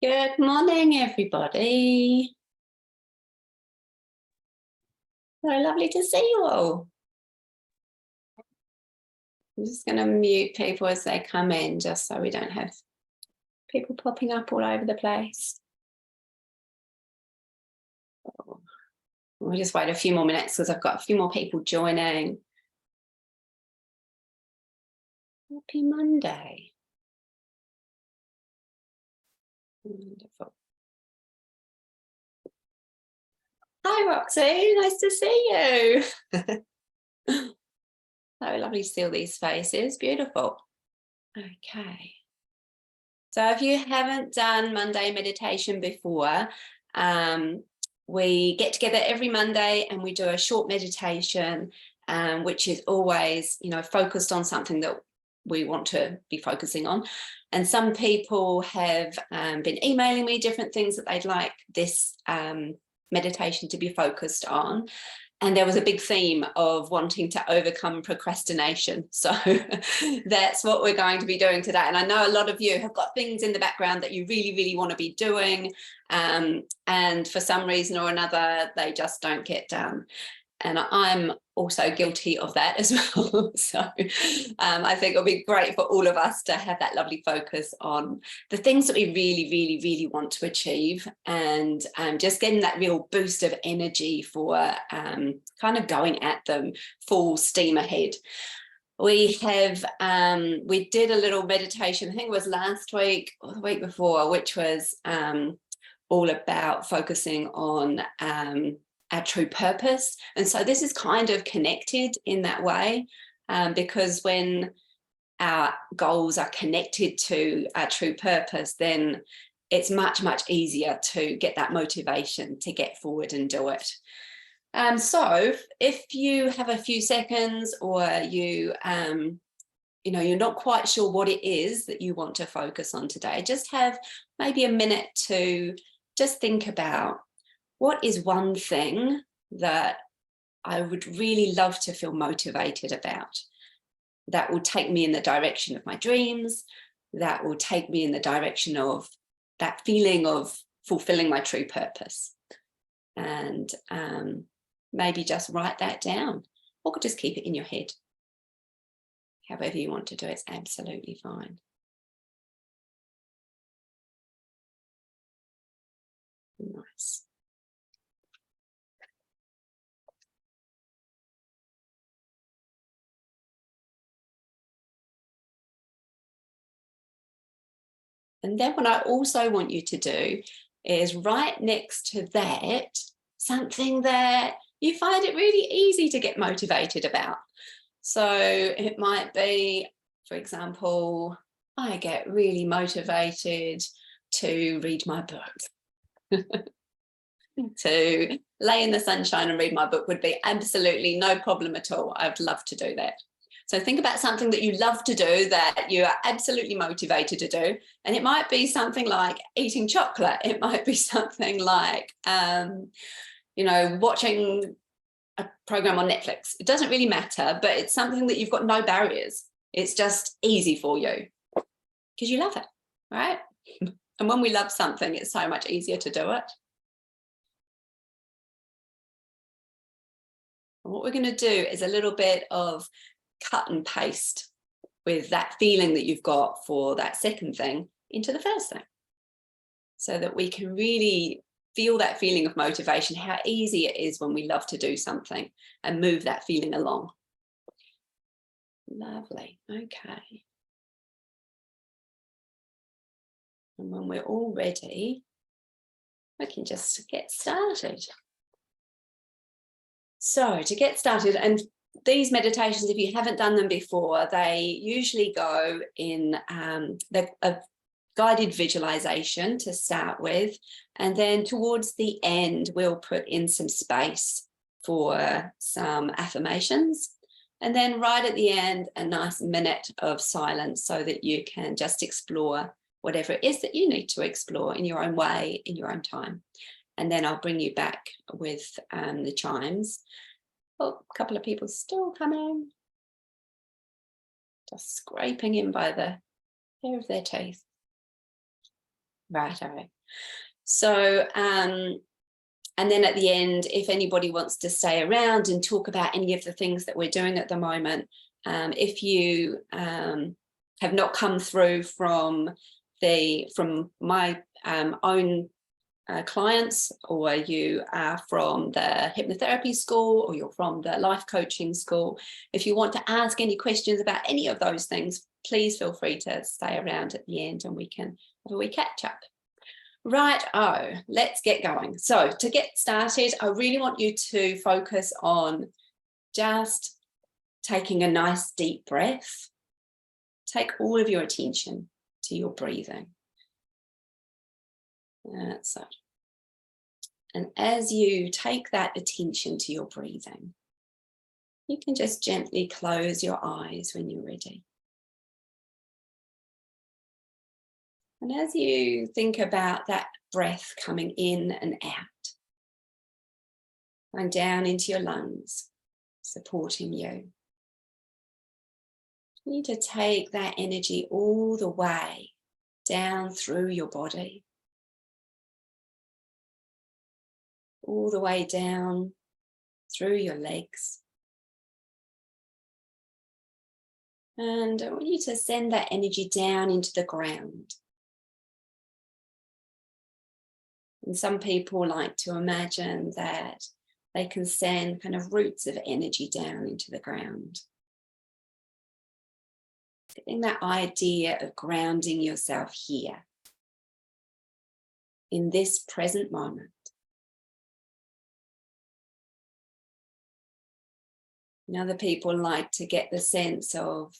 Good morning, everybody. So lovely to see you all. I'm just going to mute people as they come in, just so we don't have people popping up all over the place. We'll just wait a few more minutes because I've got a few more people joining. Happy Monday. Wonderful. Hi, Roxy. Nice to see you. So lovely to see all these faces. Beautiful. Okay. So if you haven't done Monday meditation before, we get together every Monday and we do a short meditation, which is always, focused on something that we want to be focusing on. And some people have been emailing me different things that they'd like this meditation to be focused on. And there was a big theme of wanting to overcome procrastination. So that's what we're going to be doing today. And I know a lot of you have got things in the background that you really, really want to be doing. And for some reason or another, they just don't get done. And I'm also guilty of that as well. So I think it'll be great for all of us to have that lovely focus on the things that we really, really, really want to achieve, and just getting that real boost of energy for kind of going at them full steam ahead. We did a little meditation, I think it was last week or the week before, which was all about focusing on our true purpose. And so this is kind of connected in that way, because when our goals are connected to our true purpose, then it's much, much easier to get that motivation to get forward and do it. So if you have a few seconds, or you're not quite sure what it is that you want to focus on today, just have maybe a minute to just think about, what is one thing that I would really love to feel motivated about, that will take me in the direction of my dreams, that will take me in the direction of that feeling of fulfilling my true purpose? And maybe just write that down, or just keep it in your head. However you want to do it's absolutely fine. Nice. And then what I also want you to do is write next to that something that you find it really easy to get motivated about. So it might be, for example, I get really motivated to read my book. To lay in the sunshine and read my book would be absolutely no problem at all. I'd love to do that. So think about something that you love to do, that you are absolutely motivated to do. And it might be something like eating chocolate. It might be something like, watching a program on Netflix. It doesn't really matter, but it's something that you've got no barriers. It's just easy for you because you love it, right? And when we love something, it's so much easier to do it. And what we're going to do is a little bit of cut and paste with that feeling that you've got for that second thing into the first thing, so that we can really feel that feeling of motivation, how easy it is when we love to do something, and move that feeling along. Lovely. Okay. And when we're all ready, we can just get started. So to get started, and these meditations, if you haven't done them before, they usually go in a guided visualization to start with, and then towards the end we'll put in some space for some affirmations, and then right at the end a nice minute of silence, so that you can just explore whatever it is that you need to explore in your own way, in your own time. And then I'll bring you back with the chimes. Oh, a couple of people still coming. Just scraping in by the hair of their teeth. Righto. So, and then at the end, if anybody wants to stay around and talk about any of the things that we're doing at the moment, if you have not come through from my own clients, or you are from the hypnotherapy school, or you're from the life coaching school, if you want to ask any questions about any of those things, please feel free to stay around at the end and we can have a wee catch up. Right, let's get going. So to get started, I really want you to focus on just taking a nice deep breath. Take all of your attention to your breathing. That's it. And as you take that attention to your breathing, you can just gently close your eyes when you're ready. And as you think about that breath coming in and out, going down into your lungs, supporting you, you need to take that energy all the way down through your body, all the way down through your legs. And I want you to send that energy down into the ground. And some people like to imagine that they can send kind of roots of energy down into the ground. Getting that idea of grounding yourself here, in this present moment. And other people like to get the sense of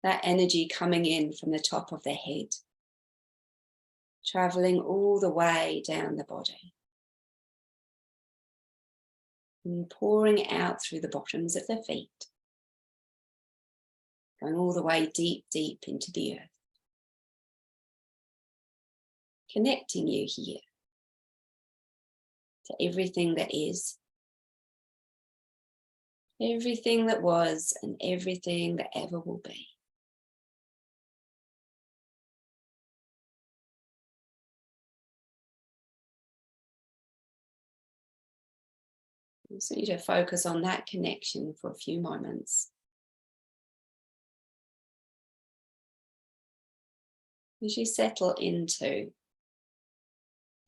that energy coming in from the top of their head, traveling all the way down the body, and pouring out through the bottoms of the feet, going all the way deep, deep into the earth, connecting you here to everything that is, everything that was, and everything that ever will be. I just want you to focus on that connection for a few moments. As you settle into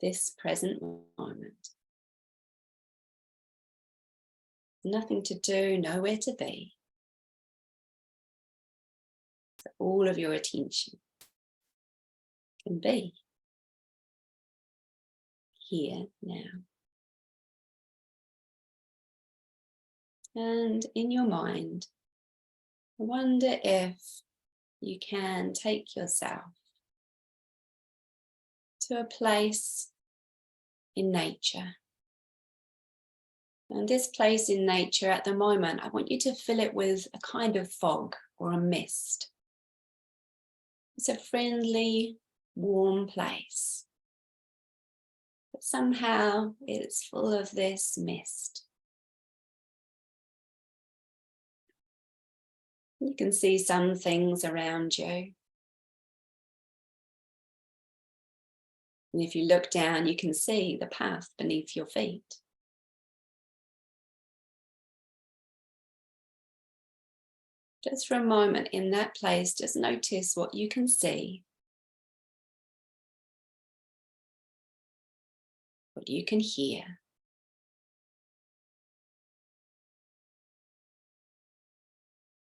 this present moment. Nothing to do, nowhere to be. So all of your attention can be here now. And in your mind, I wonder if you can take yourself to a place in nature. And this place in nature at the moment, I want you to fill it with a kind of fog or a mist. It's a friendly, warm place. But somehow it's full of this mist. You can see some things around you. And if you look down, you can see the path beneath your feet. Just for a moment in that place, just notice what you can see, what you can hear,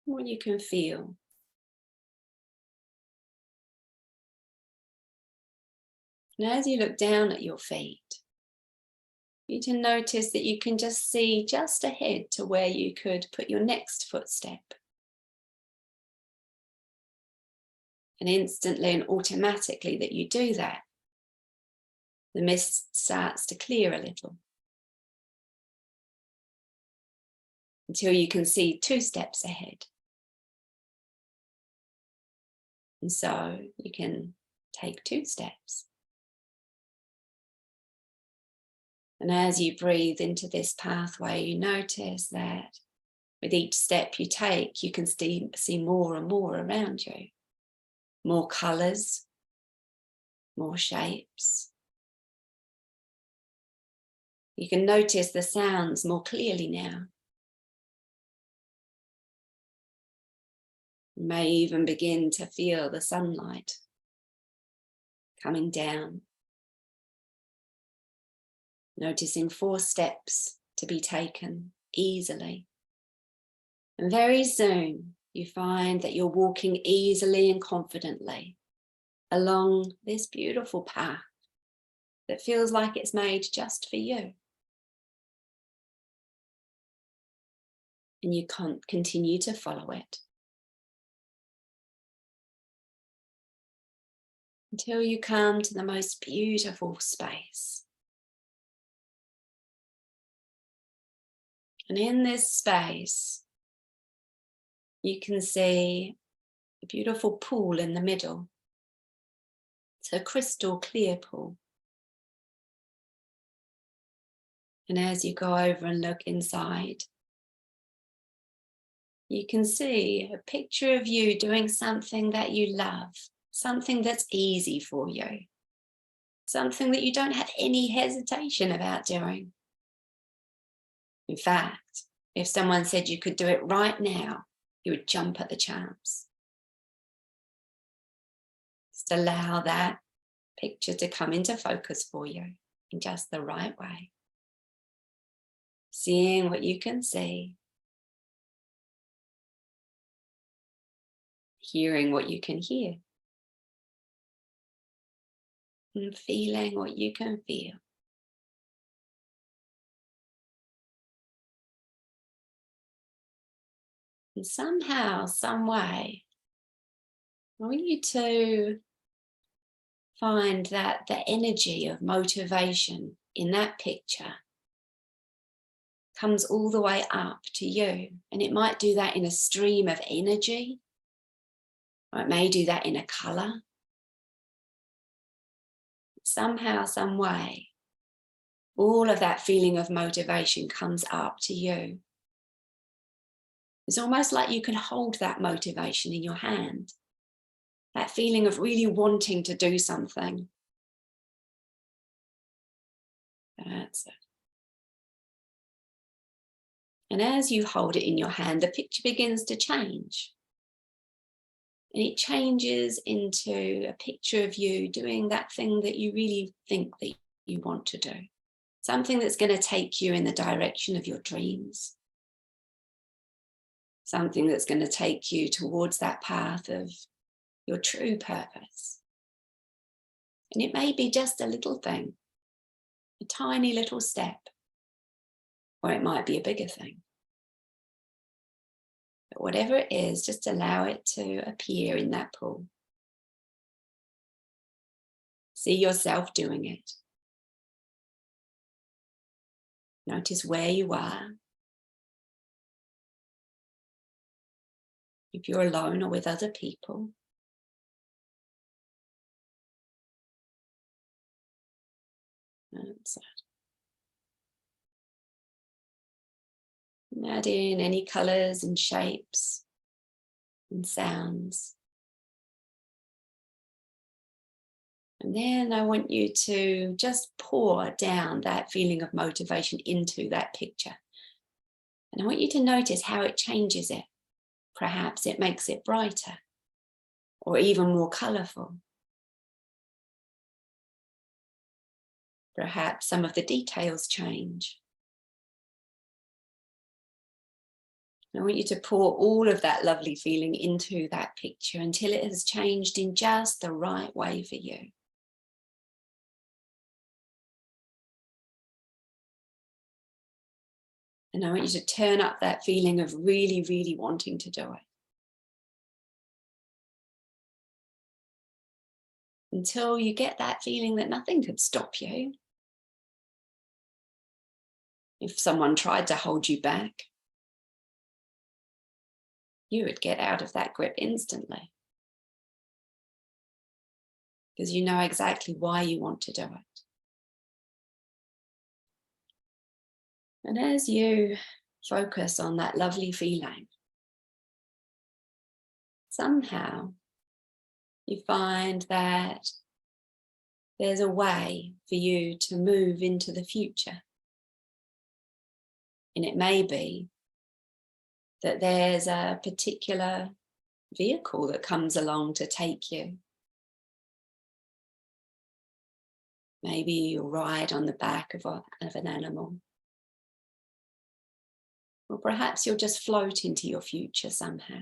what you can feel. And as you look down at your feet, you need to notice that you can just see just ahead to where you could put your next footstep. And instantly and automatically that you do that, the mist starts to clear a little. Until you can see 2 steps ahead. And so you can take 2 steps. And as you breathe into this pathway, you notice that with each step you take, you can see more and more around you. More colours, more shapes. You can notice the sounds more clearly now. You may even begin to feel the sunlight coming down. Noticing 4 steps to be taken easily. And very soon you find that you're walking easily and confidently along this beautiful path that feels like it's made just for you. And you can't continue to follow it until you come to the most beautiful space. And in this space, you can see a beautiful pool in the middle. It's a crystal clear pool. And as you go over and look inside, you can see a picture of you doing something that you love, something that's easy for you, something that you don't have any hesitation about doing. In fact, if someone said you could do it right now, you would jump at the chance. Just allow that picture to come into focus for you in just the right way. Seeing what you can see. Hearing what you can hear. And feeling what you can feel. And somehow, some way, I want you to find that the energy of motivation in that picture comes all the way up to you. And it might do that in a stream of energy, or it may do that in a colour. Somehow, some way, all of that feeling of motivation comes up to you. It's almost like you can hold that motivation in your hand. That feeling of really wanting to do something. That's it. And as you hold it in your hand, the picture begins to change. And it changes into a picture of you doing that thing that you really think that you want to do. Something that's going to take you in the direction of your dreams. Something that's going to take you towards that path of your true purpose. And it may be just a little thing, a tiny little step, or it might be a bigger thing. But whatever it is, just allow it to appear in that pool. See yourself doing it. Notice where you are. If you're alone or with other people. That's it. And add in any colours and shapes and sounds. And then I want you to just pour down that feeling of motivation into that picture. And I want you to notice how it changes it. Perhaps it makes it brighter or even more colourful. Perhaps some of the details change. I want you to pour all of that lovely feeling into that picture until it has changed in just the right way for you. And I want you to turn up that feeling of really, really wanting to do it. Until you get that feeling that nothing could stop you. If someone tried to hold you back, you would get out of that grip instantly. Because you know exactly why you want to do it. And as you focus on that lovely feeling, somehow you find that there's a way for you to move into the future. And it may be that there's a particular vehicle that comes along to take you. Maybe you'll ride on the back of an animal. Or perhaps you'll just float into your future somehow.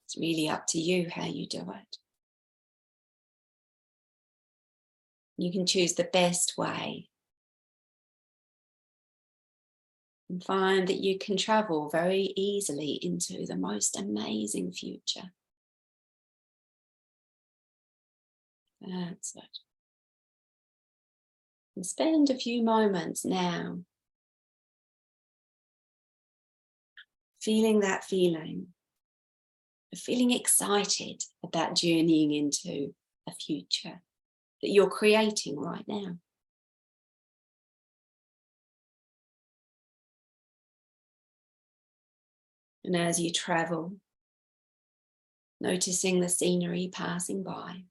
It's really up to you how you do it. You can choose the best way and find that you can travel very easily into the most amazing future. That's it. And spend a few moments now feeling that feeling, feeling excited about journeying into a future that you're creating right now. And as you travel, noticing the scenery passing by,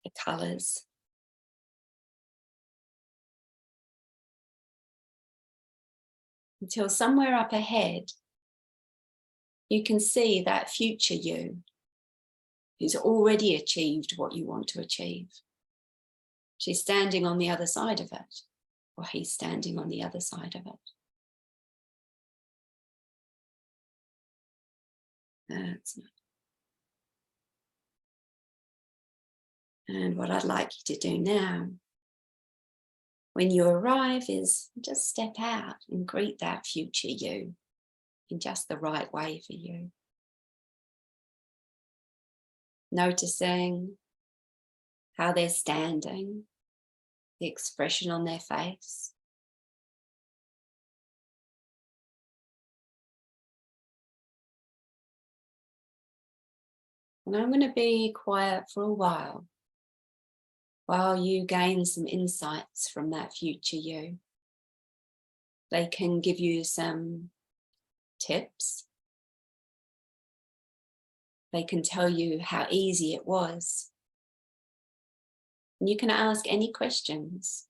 the colours, until somewhere up ahead, you can see that future you who's already achieved what you want to achieve. She's standing on the other side of it, or he's standing on the other side of it. That's it. And what I'd like you to do now, when you arrive, is just step out and greet that future you in just the right way for you. Noticing how they're standing, the expression on their face. And I'm going to be quiet for a while you gain some insights from that future you. They can give you some tips. They can tell you how easy it was. And you can ask any questions.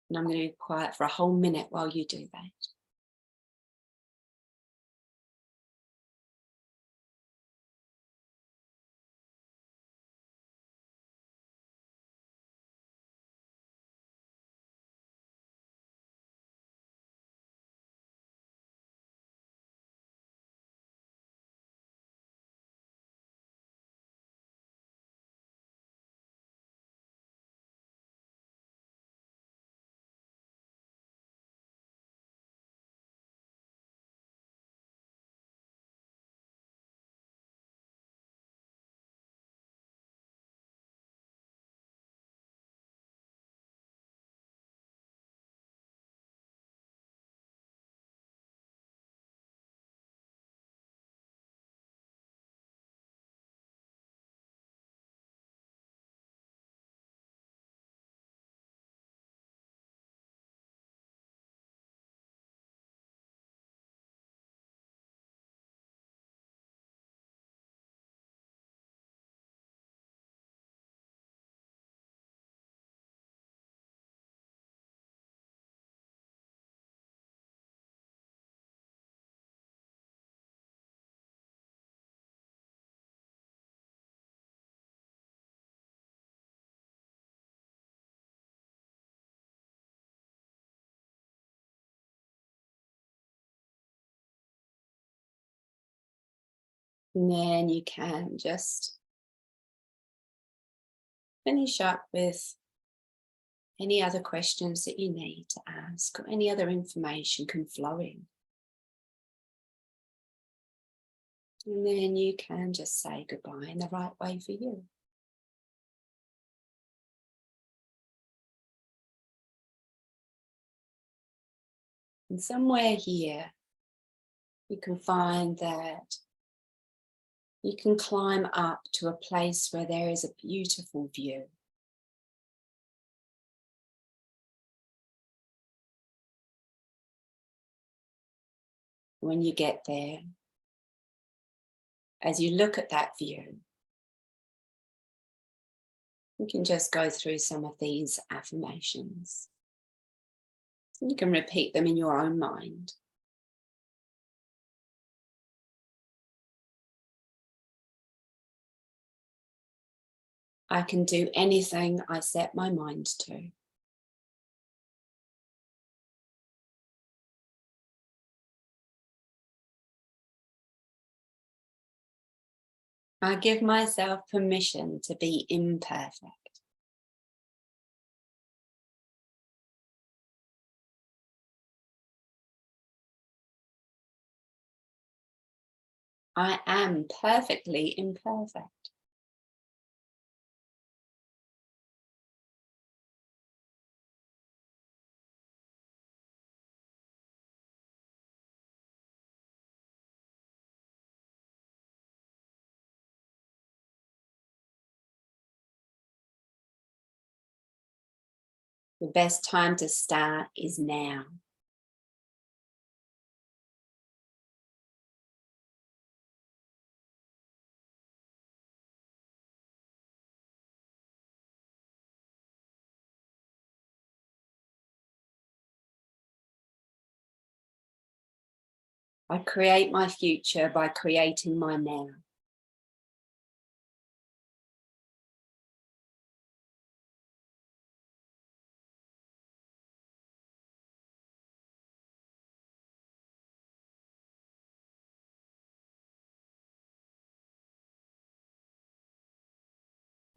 And I'm going to be quiet for a whole minute while you do that. And then you can just finish up with any other questions that you need to ask, or any other information come flowing. And then you can just say goodbye in the right way for you. And somewhere here, you can find that you can climb up to a place where there is a beautiful view. When you get there, as you look at that view, you can just go through some of these affirmations. You can repeat them in your own mind. I can do anything I set my mind to. I give myself permission to be imperfect. I am perfectly imperfect. The best time to start is now. I create my future by creating my now.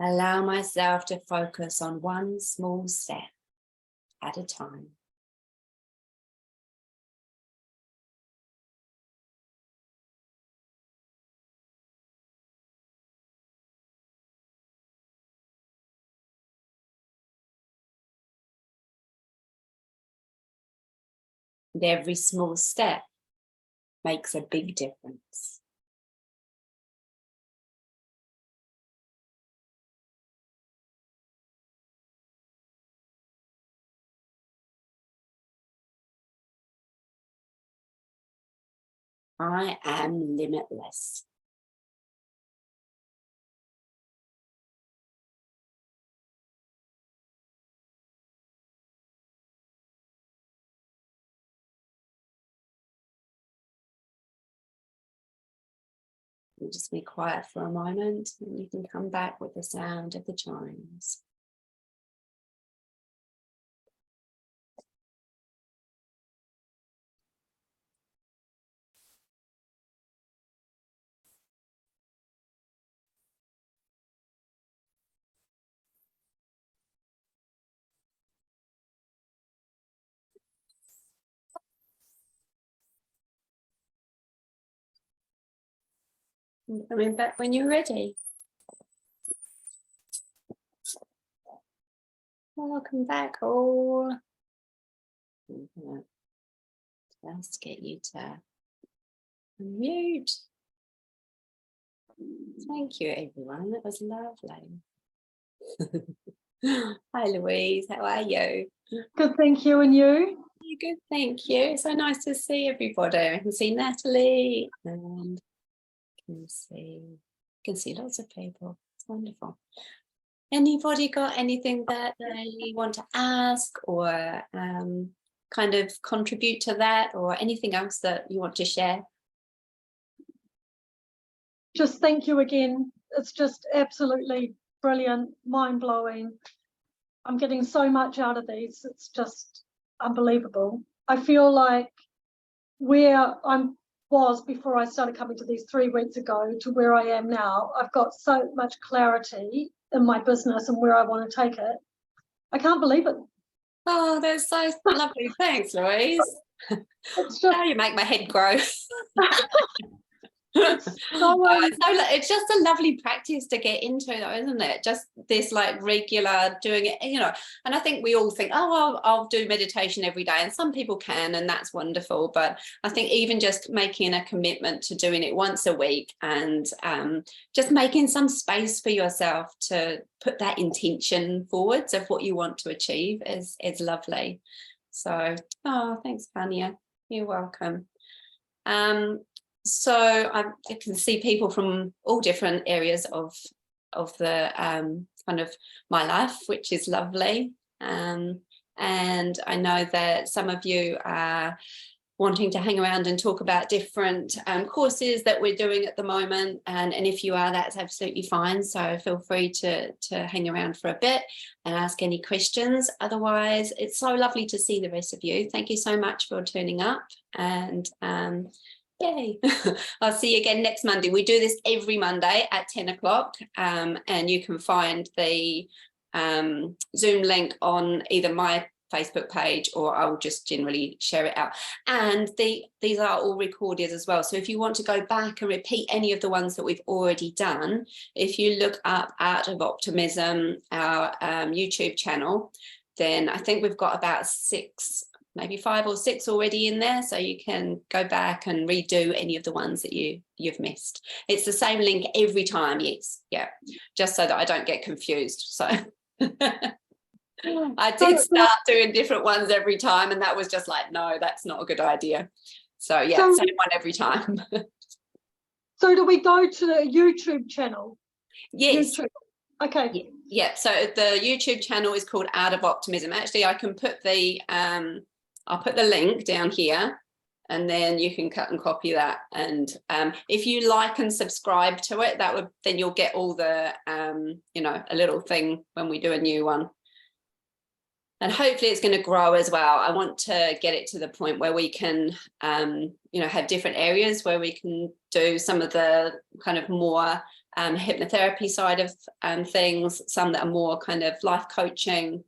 Allow myself to focus on one small step at a time. And every small step makes a big difference. I am limitless. You just be quiet for a moment and you can come back with the sound of the chimes. And coming back when you're ready. Welcome back all. I'm gonna just get you to unmute. Thank you, everyone. That was lovely. Hi, Louise. How are you? Good, thank you. And you? Yeah, good, thank you. So nice to see everybody. I can see Natalie and can see lots of people. It's wonderful. Anybody got anything that they want to ask or kind of contribute to that, or anything else that you want to share? Just thank you again. It's just absolutely brilliant, mind-blowing. I'm getting so much out of these. It's just unbelievable. I feel like where I was before I started coming to these 3 weeks ago to where I am now, I've got so much clarity in my business and where I want to take it. I can't believe it. Oh, that's so lovely. Thanks, Louise. It's just, Oh, you make my head grow. it's It's just a lovely practice to get into, though, isn't it? Just this like regular doing it, and I think we all think, oh, I'll do meditation every day, and some people can, and that's wonderful, but I think even just making a commitment to doing it once a week and just making some space for yourself to put that intention forwards of what you want to achieve is lovely. So, oh, thanks, Vanya. You're welcome. So I can see people from all different areas of the kind of my life, which is lovely. And I know that some of you are wanting to hang around and talk about different courses that we're doing at the moment, and if you are, that's absolutely fine. So feel free to hang around for a bit and ask any questions. Otherwise, it's so lovely to see the rest of you. Thank you so much for turning up, and yay. I'll see you again next Monday. We do this every Monday at 10 o'clock, and you can find the Zoom link on either my Facebook page, or I'll just generally share it out. And these are all recorded as well. So if you want to go back and repeat any of the ones that we've already done, if you look up Art of Optimism, our YouTube channel, then I think we've got about 6, maybe 5 or 6 already in there. So you can go back and redo any of the ones that you've missed. It's the same link every time, yes. Yeah, just so that I don't get confused. So I did start doing different ones every time, and that was just like, no, that's not a good idea. So yeah, same one every time. So do we go to the YouTube channel? Yes. YouTube. Okay. Yeah. So the YouTube channel is called Art of Optimism. Actually, I can put the I'll put the link down here, and then you can cut and copy that. And if you like and subscribe to it, then you'll get all the a little thing when we do a new one. And hopefully it's going to grow as well. I want to get it to the point where we can, have different areas where we can do some of the kind of more hypnotherapy side of things, some that are more kind of life coaching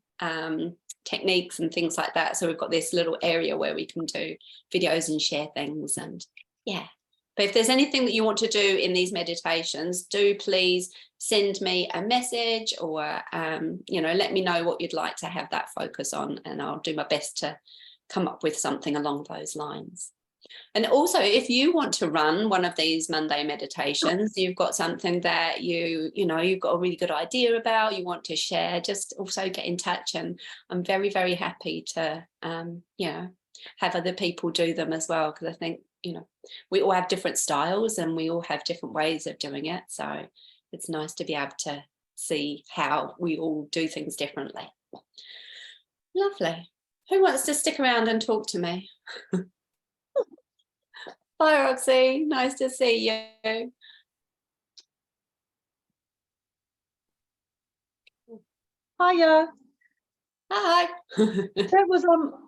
techniques and things like that. So we've got this little area where we can do videos and share things, and yeah. But if there's anything that you want to do in these meditations, do please send me a message, or let me know what you'd like to have that focus on, and I'll do my best to come up with something along those lines. And also, if you want to run one of these Monday meditations, you've got something that you've got a really good idea about, you want to share, just also get in touch, and I'm very, very happy to have other people do them as well, because I think we all have different styles and we all have different ways of doing it. So it's nice to be able to see how we all do things differently. Lovely. Who wants to stick around and talk to me? Hi, Roxy. Nice to see you. Hiya. Hi. That was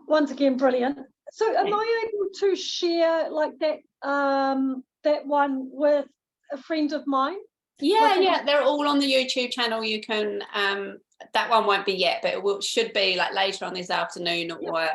once again brilliant. So am I able to share like that that one with a friend of mine? Yeah, they're all on the YouTube channel. You can that one won't be yet, but it should be like later on this afternoon or tomorrow.